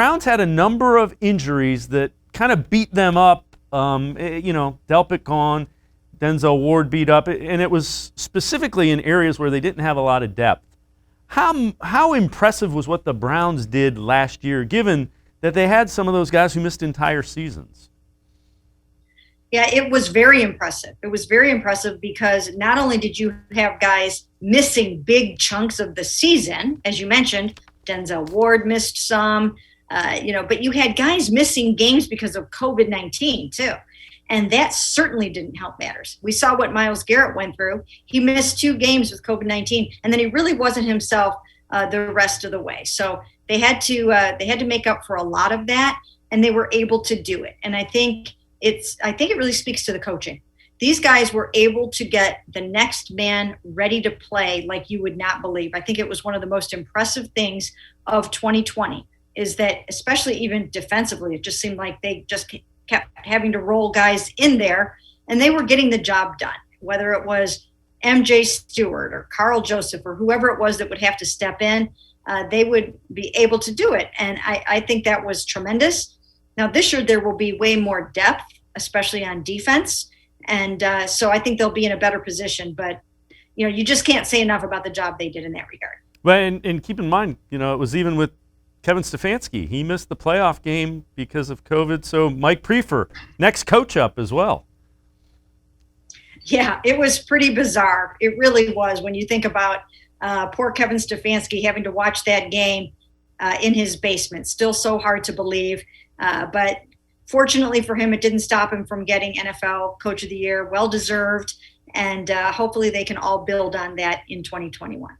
Browns had a number of injuries that kind of beat them up. Delpit gone, Denzel Ward beat up, and it was specifically in areas where they didn't have a lot of depth. How impressive was what the Browns did last year, given that they had some of those guys who missed entire seasons? Yeah, it was very impressive. It was very impressive because not only did you have guys missing big chunks of the season, as you mentioned, Denzel Ward missed some, but you had guys missing games because of COVID-19 too. And that certainly didn't help matters. We saw what Myles Garrett went through. He missed 2 games with COVID-19, and then he really wasn't himself the rest of the way. So they had to make up for a lot of that, and they were able to do it. And I think it really speaks to the coaching. These guys were able to get the next man ready to play like you would not believe. I think it was one of the most impressive things of 2020 is that, especially even defensively, it just seemed like they just kept having to roll guys in there, and they were getting the job done, whether it was MJ Stewart or Carl Joseph or whoever it was that would have to step in, they would be able to do it. And I think that was tremendous. Now, this year, there will be way more depth, especially on defense. And so I think they'll be in a better position. But, you just can't say enough about the job they did in that regard. Well, and keep in mind, it was even with Kevin Stefanski. He missed the playoff game because of COVID. So Mike Prefer, next coach up as well. Yeah, it was pretty bizarre. It really was when you think about poor Kevin Stefanski having to watch that game in his basement. Still so hard to believe. But fortunately for him, it didn't stop him from getting NFL Coach of the Year. Well deserved. And hopefully they can all build on that in 2021.